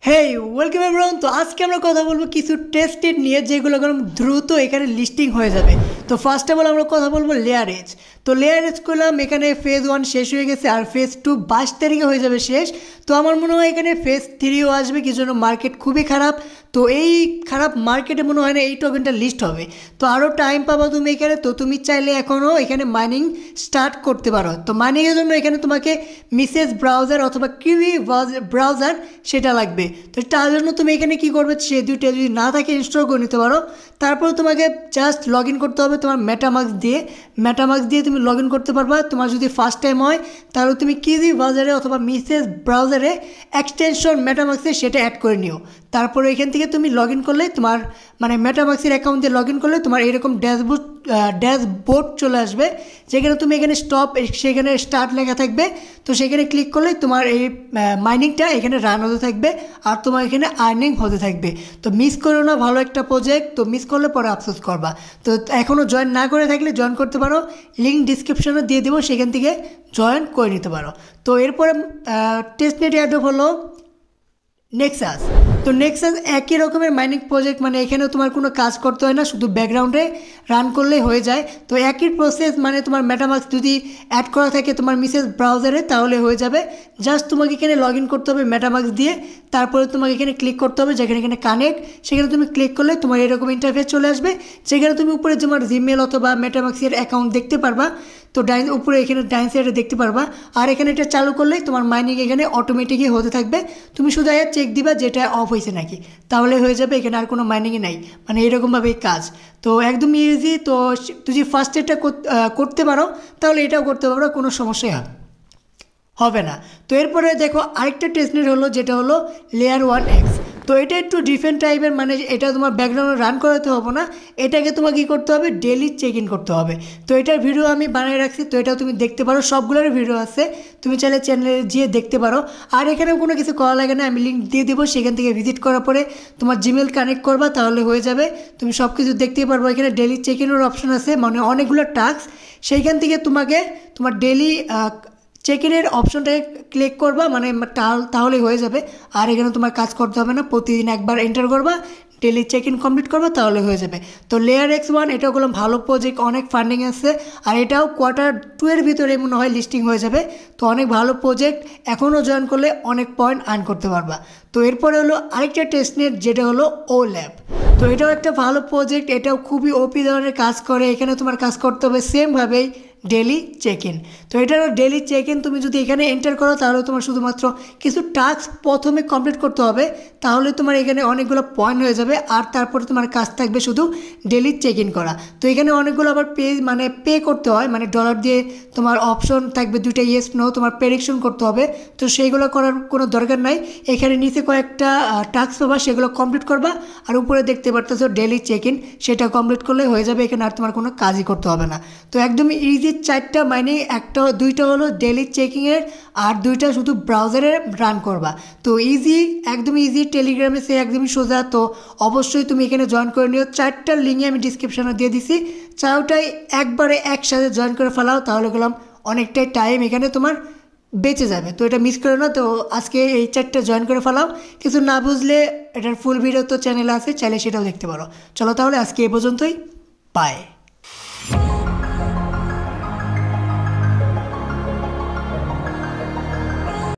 হেই welcome everyone. তো আজকে আমরা কথা বলবো কিছু টেস্টেড নিয়ে যেগুলো একদম দ্রুত এখানে লিস্টিং হয়ে যাবে। তো ফার্স্ট অফ অল আমরা কথা বলবো লেয়ার এজ। তো লেয়ার এজ করলাম, এখানে ফেজ 1 শেষ হয়ে গেছে আর ফেজ 2 22 তারিখে হয়ে যাবে শেষ। তো আমার মনে হয় এখানে ফেজ 3ও আসবে, কিছু জন্য মার্কেট খুবই খারাপ। তো এই খারাপ মার্কেটে মনে হয় না এই টোকেনটা লিস্ট হবে। তো আরও টাইম পাবা তুমি এখানে। তো তুমি চাইলে এখনও এখানে মাইনিং স্টার্ট করতে পারো। তো মাইনিংয়ের জন্য এখানে তোমাকে মিসেস ব্রাউজার অথবা কিউই ব্রাউজার সেটা লাগবে। তো তার জন্য তুমি এখানে কী করবে, সে দুইটা যদি না থাকে ইনস্টল করে নিতে পারো। তারপর তোমাকে জাস্ট লগ ইন করতে হবে তোমার মেটামাস্ক দিয়ে তুমি লগ ইন করতে পারবা। তোমার যদি ফার্স্ট টাইম হয় তাহলে তুমি কিউই ব্রাউজারে অথবা মিসেস ব্রাউজারে এক্সটেনশন মেটামাস্কে সেটা অ্যাড করে নিও। তারপরে এখান থেকে তুমি লগ ইন করলে তোমার মানে মেটামাক্সের অ্যাকাউন্ট দিয়ে লগ ইন করলে তোমার এরকম ড্যাশবোর্ড চলে আসবে, যেখানে তুমি এখানে স্টপ, সেখানে স্টার্ট লেখা থাকবে। তো সেখানে ক্লিক করলে তোমার এই মাইনিংটা এখানে রান হতে থাকবে আর তোমার এখানে আর্নিং হতে থাকবে। তো মিস করো না, ভালো একটা প্রজেক্ট। তো মিস করলে পরে আফসোস করবা। তো এখনও জয়েন না করে থাকলে জয়েন করতে পারো, লিঙ্ক ডিসক্রিপশনে দিয়ে দেবো, সেখান থেকে জয়েন করে নিতে পারো। তো এরপরে টেস্টনেট অ্যাডপ হলো নেক্সাস। তো নেক্সাস একই রকমের মাইনিং প্রজেক্ট, মানে এখানেও তোমার কোনো কাজ করতে হয় না, শুধু ব্যাকগ্রাউন্ডে রান করলেই হয়ে যায়। তো একই প্রসেস, মানে তোমার মেটামাস্ক যদি অ্যাড করা থাকে তোমার মিসেস ব্রাউজারে তাহলে হয়ে যাবে। জাস্ট তোমাকে এখানে লগ ইন করতে হবে মেটামাস্ক দিয়ে, তারপরে তোমাকে এখানে ক্লিক করতে হবে যেখানে এখানে কানেক্ট, সেখানে তুমি ক্লিক করলে তোমার এরকম ইন্টারফেস চলে আসবে, যেখানে তুমি উপরে তোমার জিমেল অথবা মেটামাস্কের অ্যাকাউন্ট দেখতে পারবা। তো উপরে এখানে ডাইন সাইডে দেখতে পারবা। আর এখানে এটা চালু করলেই তোমার মাইনিং এখানে অটোমেটিকই হতে থাকবে। তুমি শুধু চেক দিবা যেটা অফ হয়েছে নাকি, তাহলে হয়ে যাবে। এখানে আর কোনো মাইনিংই নাই, মানে এরকমভাবেই কাজ। তো একদম ইজি। তো যদি ফার্স্ট এটা করতে পারো তাহলে এটাও করতে পারো, কোনো সমস্যাই হবে না। তো এরপরে দেখো আরেকটা টেস্টনেট হলো, যেটা হলো লেয়ার 1x। তো এটা একটু ডিফারেন্ট টাইপের, মানে এটা তোমার ব্যাকগ্রাউন্ডে রান করাতে হবে না, এটাকে তোমাকে কী করতে হবে, ডেলি চেক ইন করতে হবে। তো এটার ভিডিও আমি বানিয়ে রাখছি, তো এটা তুমি দেখতে পারো, সবগুলোর ভিডিও আছে, তুমি চাইলে চ্যানেলে গিয়ে দেখতে পারো। আর এখানেও কোনো কিছু করা লাগে না, আমি লিঙ্ক দিয়ে দেবো, সেখান থেকে ভিজিট করার পরে তোমার জিমেল কানেক্ট করবা, তাহলে হয়ে যাবে। তুমি সব কিছু দেখতেই পারবো। এখানে ডেলি চেক ইনের অপশন আছে, মানে অনেকগুলো টাস্ক, সেইখান থেকে তোমাকে তোমার ডেলি চেক ইনের অপশনটাকে ক্লিক করবা, মানে তাহলেই হয়ে যাবে। আর এখানে তোমার কাজ করতে হবে না, প্রতিদিন একবার এন্টার করবা, ডেলি চেক ইন কমপ্লিট করবা, তাহলে হয়ে যাবে। তো লেয়ার X1 এটাও কোনো ভালো প্রজেক্ট, অনেক ফান্ডিং আছে, আর এটাও Q2 এর ভিতরে মনে হয় লিস্টিং হয়ে যাবে। তো অনেক ভালো প্রজেক্ট, এখনও জয়েন করলে অনেক পয়েন্ট আর্ন করতে পারবা। তো এরপরে হলো আরেকটা টেস্টনেট, যেটা হলো OLAP। তো এটাও একটা ভালো প্রজেক্ট, এটাও খুবই ওপি ধরনের কাজ করে। এখানে তোমার কাজ করতে হবে সেমভাবেই, ডেলি চেক ইন। তো এটারও ডেলি চেক ইন, তুমি যদি এখানে এন্টার করো তাহলে তোমার শুধুমাত্র কিছু টাস্ক প্রথমে কমপ্লিট করতে হবে, তাহলে তোমার এখানে অনেকগুলো পয়েন্ট হয়ে যাবে। আর তারপরে তোমার কাজ থাকবে শুধু ডেলি চেক ইন করা। তো এখানে অনেকগুলো আবার পে করতে হয়, মানে ডলার দিয়ে তোমার অপশন থাকবে দুইটা, ইয়েস নো, তোমার প্রেডিকশন করতে হবে। তো সেইগুলো করার কোনো দরকার নাই, এখানে নিচে কয়েকটা টাস্ক পাবা, সেগুলো কমপ্লিট করবা। আর উপরে দেখতে পারতেছো ডেলি চেক ইন, সেটা কমপ্লিট করলে হয়ে যাবে। এখানে আর তোমার কোনো কাজই করতে হবে না। তো একদমই ইজি, 4টা মাইনিং, দুইটা হলো ডেলি চেকিংয়ের, আর 2টা শুধু ব্রাউজারে রান করবা। তো ইজি, একদম ইজি, টেলিগ্রামে সে একদমই সোজা। তো অবশ্যই তুমি এখানে জয়েন করে নিও। 4টার লিঙ্কে আমি ডিসক্রিপশনে দিয়ে দিছি, 4টাই একবারে একসাথে জয়েন করে ফেলাও, তাহলে গেলাম অনেকটাই টাইম এখানে তোমার বেঁচে যাবে। তো এটা মিস করে না। তো আজকে এই 4টা জয়েন করে ফেলাও। কিছু না বুঝলে এটার ফুল ভিডিও তো চ্যানেলে আছে, চাইলে সেটাও দেখতে পারো। চলো তাহলে আজকে এ পর্যন্তই, বাই।